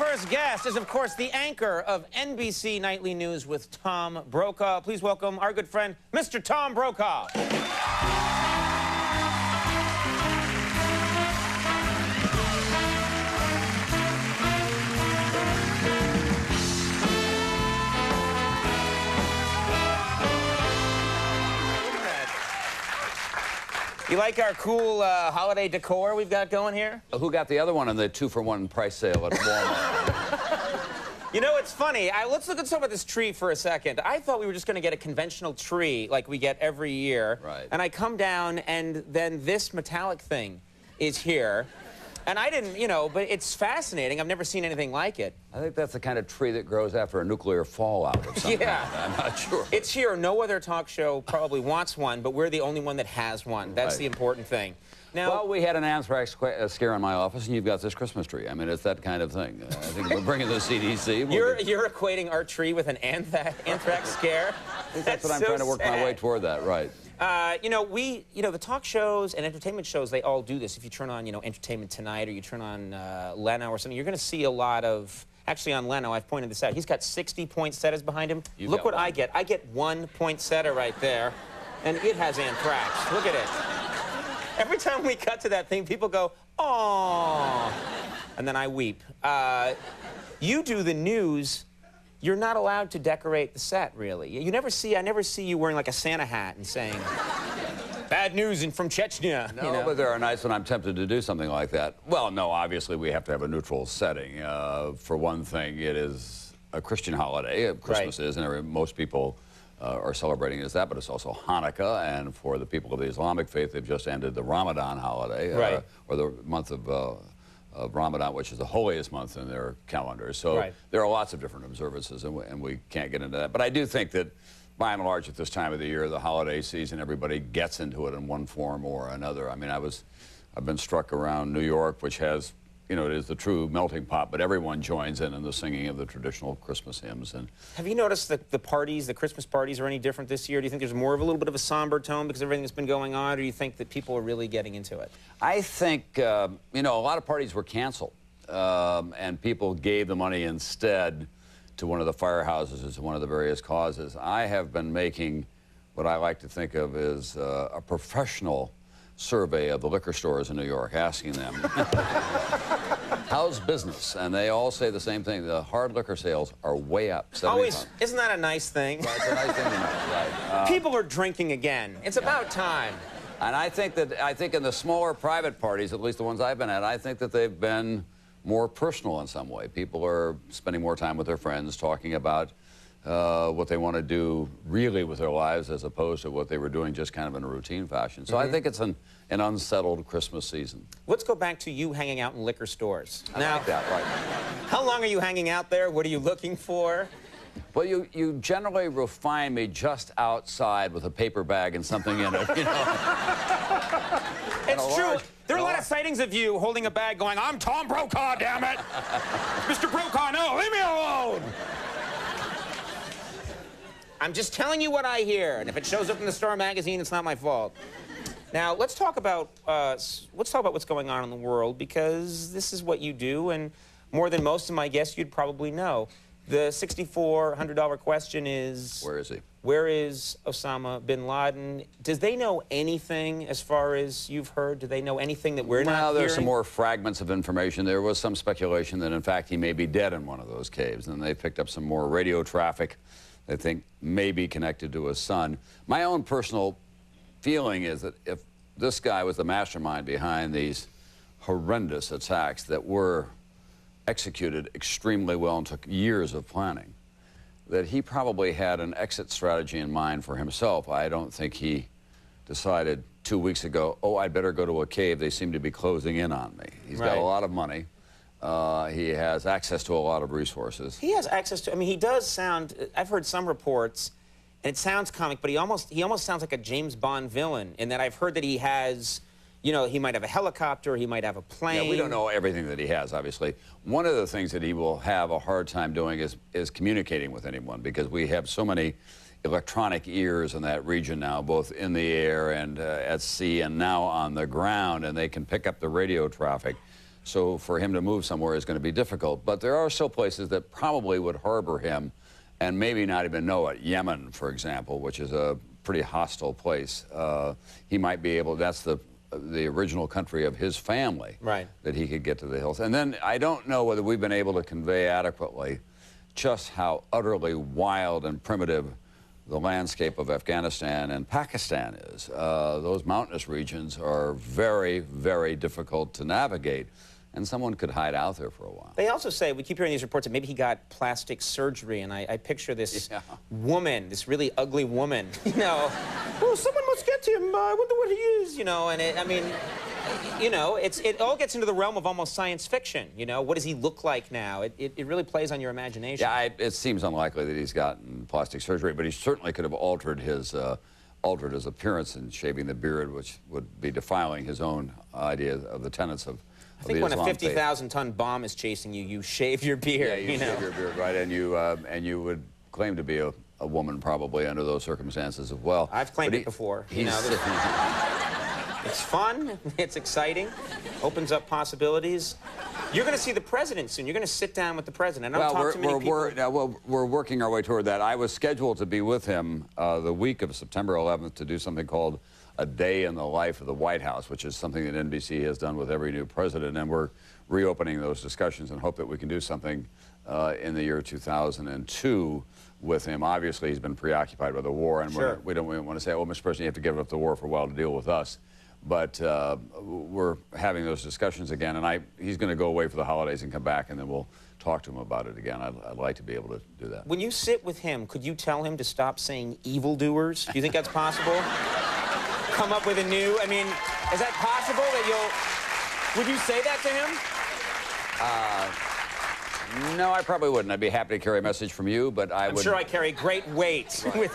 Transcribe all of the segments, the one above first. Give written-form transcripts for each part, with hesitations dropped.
first guest is, of course, the anchor of NBC Nightly News with Tom Brokaw. Please welcome our good friend, Mr. Tom Brokaw. You like our cool holiday decor we've got going here? Who got the other one on the 2-for-1 price sale at Walmart? You know, it's funny. Let's look at some of this tree for a second. I thought we were just going to get a conventional tree like we get every year. Right. And I come down, and then this metallic thing is here. And I didn't, you know, but it's fascinating. I've never seen anything like it. I think that's the kind of tree that grows after a nuclear fallout of some Yeah. kind. I'm not sure. It's here. No other talk show probably wants one, but we're the only one that has one. That's Right. the important thing. Now, Well, we had an anthrax scare in my office, and you've got this Christmas tree. I mean, it's that kind of thing. I think we're bringing the CDC. you're equating our tree with an anthrax scare? I think that's what I'm trying to work my way toward that, right. You know, the talk shows and entertainment shows, they all do this. If you turn on, Entertainment Tonight, or you turn on Leno or something, you're going to see a lot of... Actually, on Leno, I've pointed this out. He's got 60 poinsettias behind him. Look what I get. I get one poinsettia right there, and it has anthrax. Look at it. Every time we cut to that thing, people go, "Aww," and then I weep. You do the news. You're not allowed to decorate the set, really. I never see you wearing like a Santa hat and saying, "Bad news from Chechnya." No, you know? but there are nights when I'm tempted to do something like that. Well, no, obviously we have to have a neutral setting. For one thing, it is a Christian holiday. Christmas is, and most people are celebrating it as that, but it's also Hanukkah, and for the people of the Islamic faith, they've just ended the Ramadan holiday, or the month of Ramadan, which is the holiest month in their calendar. So there are lots of different observances, and we can't get into that. But I do think that, by and large, at this time of the year, the holiday season, everybody gets into it in one form or another. I mean, I've been struck around New York, which has, it is the true melting pot, but everyone joins in the singing of the traditional Christmas hymns. And have you noticed that the Christmas parties, are any different this year? Do you think there's more of a little bit of a somber tone because of everything that's been going on, or do you think that people are really getting into it? I think, a lot of parties were canceled, and people gave the money instead to one of the firehouses, to one of the various causes. I have been making what I like to think of as a professional survey of the liquor stores in New York, asking them, how's business? And they all say the same thing. The hard liquor sales are way up. Always, isn't that a nice thing? Well, it's a nice thing to know, right. People are drinking again. It's about time. And I think in the smaller private parties, at least the ones I've been at, I think that they've been more personal in some way. People are spending more time with their friends, talking about what they want to do really with their lives, as opposed to what they were doing just kind of in a routine fashion. So I think it's an unsettled Christmas season. Let's go back to you hanging out in liquor stores. I like that, right. How long are you hanging out there? What are you looking for? Well, you generally will find me just outside with a paper bag and something in it, It's true. There are a lot of sightings of you holding a bag going, "I'm Tom Brokaw, damn it." Mr. Brokaw, no, leave me alone. I'm just telling you what I hear, and if it shows up in the Star magazine, it's not my fault. Now, let's talk about what's going on in the world, because this is what you do, and more than most of my guests, you'd probably know. The $6,400 question is... Where is he? Where is Osama bin Laden? Does they know anything, as far as you've heard? Do they know anything that we're not hearing? Well, there's some more fragments of information. There was some speculation that, in fact, he may be dead in one of those caves, and they picked up some more radio traffic they think may be connected to his son. My own personal feeling is that if this guy was the mastermind behind these horrendous attacks that were executed extremely well and took years of planning, that he probably had an exit strategy in mind for himself. I don't think he decided 2 weeks ago, "Oh, I'd better go to a cave. They seem to be closing in on me." He's got a lot of money. He has access to a lot of resources. He has access to, he does sound, I've heard some reports, and it sounds comic, but he almost sounds like a James Bond villain, in that I've heard that he has, he might have a helicopter, he might have a plane. Yeah, we don't know everything that he has, obviously. One of the things that he will have a hard time doing is communicating with anyone, because we have so many electronic ears in that region now, both in the air and at sea and now on the ground, and they can pick up the radio traffic. So for him to move somewhere is going to be difficult. But there are still places that probably would harbor him and maybe not even know it. Yemen, for example, which is a pretty hostile place. He might be able, that's the original country of his family, right, that he could get to the hills. And then I don't know whether we've been able to convey adequately just how utterly wild and primitive the landscape of Afghanistan and Pakistan is. Those mountainous regions are very, very difficult to navigate, and someone could hide out there for a while. They also say, we keep hearing these reports that maybe he got plastic surgery, and I picture this woman, this really ugly woman, you know, oh, someone must get him, I wonder what he is, you know, and I mean, you know, it all gets into the realm of almost science fiction, you know, what does he look like now? It really plays on your imagination. Yeah, it seems unlikely that he's gotten plastic surgery, but he certainly could have altered his appearance and shaving the beard, which would be defiling his own idea of the tenets of I think when a 50,000-ton bomb is chasing you, you shave your beard. Yeah, you shave your beard, right? And you would claim to be a woman probably under those circumstances as well. I've claimed it before. You know, it's fun. It's exciting. Opens up possibilities. You're going to see the president soon. You're going to sit down with the president. I don't talk to many people. We're working our way toward that. I was scheduled to be with him the week of September 11th to do something called A Day in the Life of the White House, which is something that NBC has done with every new president, and we're reopening those discussions and hope that we can do something in the year 2002 with him. Obviously, he's been preoccupied with the war, and we don't want to say, oh, Mr. President, you have to give up the war for a while to deal with us. But we're having those discussions again, and he's going to go away for the holidays and come back, and then we'll talk to him about it again. I'd like to be able to do that. When you sit with him, could you tell him to stop saying evildoers? Do you think that's possible? Come up with a new, I mean, is that possible that would you say that to him? No, I probably wouldn't. I'd be happy to carry a message from you, but I'm sure I carry great weight. Right.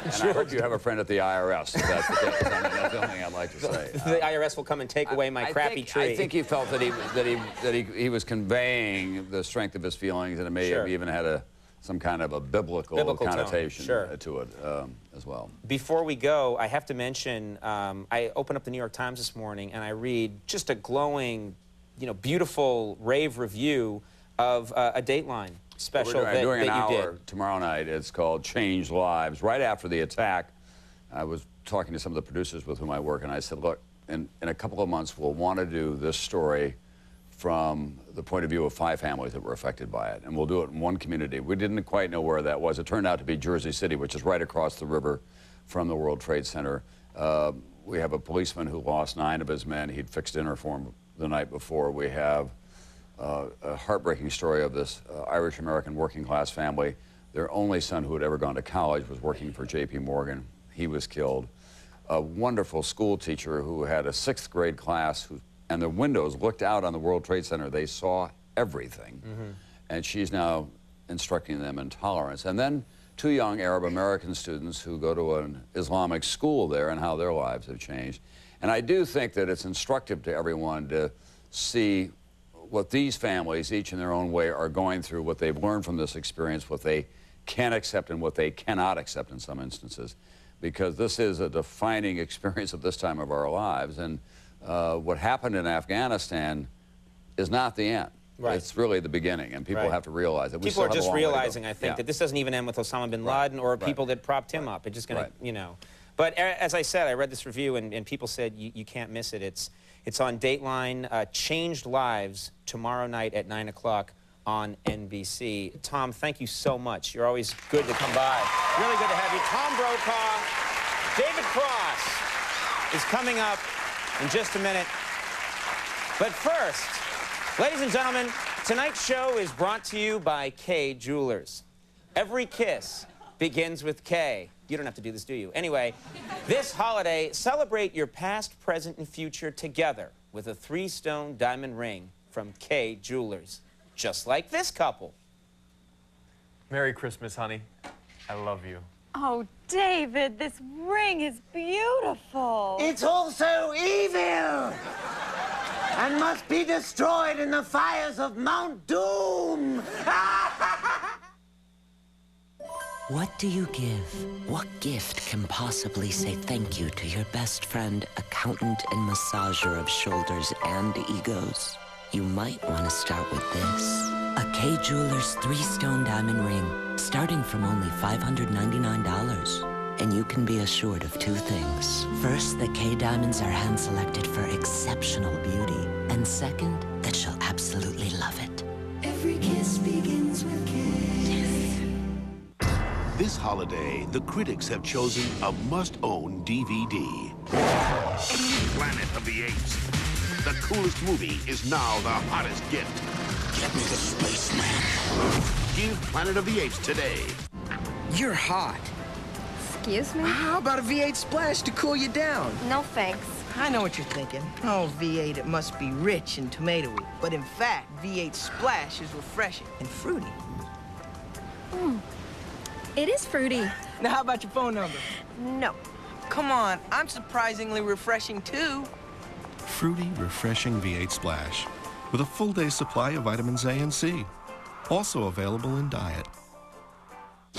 And I hope you have a friend at the IRS, if that's the case. I mean, that's the only thing I'd like to say. The IRS will come and take away my crappy tree. I think he felt that he was conveying the strength of his feelings, and it may have even had some kind of a biblical connotation to it as well. Before we go, I have to mention, I opened up the New York Times this morning, and I read just a glowing, you know, beautiful rave review of a Dateline special that you did. We're doing an hour tomorrow night. It's called Changed Lives. Right after the attack, I was talking to some of the producers with whom I work, and I said, look, in a couple of months, we'll want to do this story from the point of view of 5 families that were affected by it, and we'll do it in one community. We didn't quite know where that was. It turned out to be Jersey City, which is right across the river from the World Trade Center. We have a policeman who lost 9 of his men. He'd fixed dinner for him the night before. We have a heartbreaking story of this Irish-American working-class family. Their only son who had ever gone to college was working for J.P. Morgan. He was killed. A wonderful school teacher who had a 6th grade class, and the windows looked out on the World Trade Center. They saw everything. And she's now instructing them in tolerance. And then 2 young Arab-American students who go to an Islamic school there and how their lives have changed. And I do think that it's instructive to everyone to see what these families, each in their own way, are going through, what they've learned from this experience, what they can accept and what they cannot accept in some instances, because this is a defining experience at this time of our lives. And what happened in Afghanistan is not the end. Right. It's really the beginning, and people have to realize that. People are just realizing, I think, that this doesn't even end with Osama bin Laden or people that propped him up. It's just going to, you know. But as I said, I read this review, and people said you can't miss it. It's on Dateline, Changed Lives, tomorrow night at 9 o'clock on NBC. Tom, thank you so much. You're always good to come by. Really good to have you. Tom Brokaw, David Cross is coming up in just a minute. But first, ladies and gentlemen, tonight's show is brought to you by Kay Jewelers. Every kiss begins with K. You don't have to do this, do you? Anyway, this holiday, celebrate your past, present, and future together with a 3-stone diamond ring from Kay Jewelers. Just like this couple. Merry Christmas, honey. I love you. Oh, David, this ring is beautiful. It's also evil and must be destroyed in the fires of Mount Doom. What do you give? What gift can possibly say thank you to your best friend, accountant and massager of shoulders and egos? you might want to start with this. A K Jewelers 3-stone diamond ring, starting from only $599. And you can be assured of 2 things. First, the K diamonds are hand-selected for exceptional beauty. And second, that she'll absolutely love it. Every kiss begins with kiss. This holiday, the critics have chosen a must-own DVD. Planet of the Apes. The coolest movie is now the hottest gift. Get me the spaceman. Give Planet of the Apes today. You're hot. Excuse me? How about a V8 Splash to cool you down? No thanks. I know what you're thinking. Oh, V8, it must be rich and tomatoey. But in fact, V8 Splash is refreshing and fruity. It is fruity. Now, how about your phone number? No. Come on, I'm surprisingly refreshing, too. Fruity, refreshing V8 Splash with a full day's supply of vitamins A and C. Also available in diet.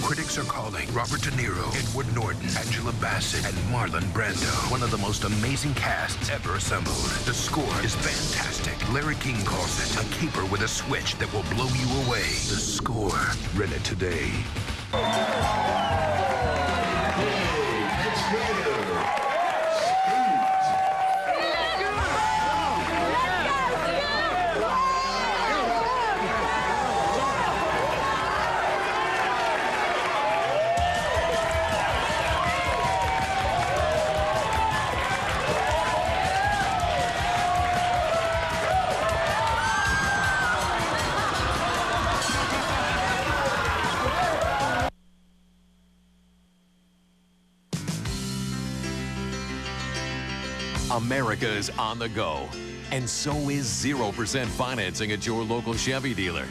Critics are calling Robert De Niro, Edward Norton, Angela Bassett, and Marlon Brando. One of the most amazing casts ever assembled. The score is fantastic. Larry King calls it a caper with a switch that will blow you away. The Score. Rent it today. America is on the go, and so is 0% financing at your local Chevy dealer.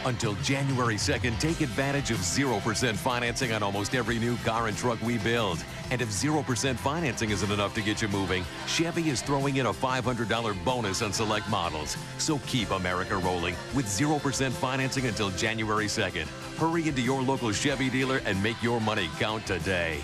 Until January 2nd, take advantage of 0% financing on almost every new car and truck we build. And if 0% financing isn't enough to get you moving, Chevy is throwing in a $500 bonus on select models. So keep America rolling with 0% financing until January 2nd. Hurry into your local Chevy dealer and make your money count today.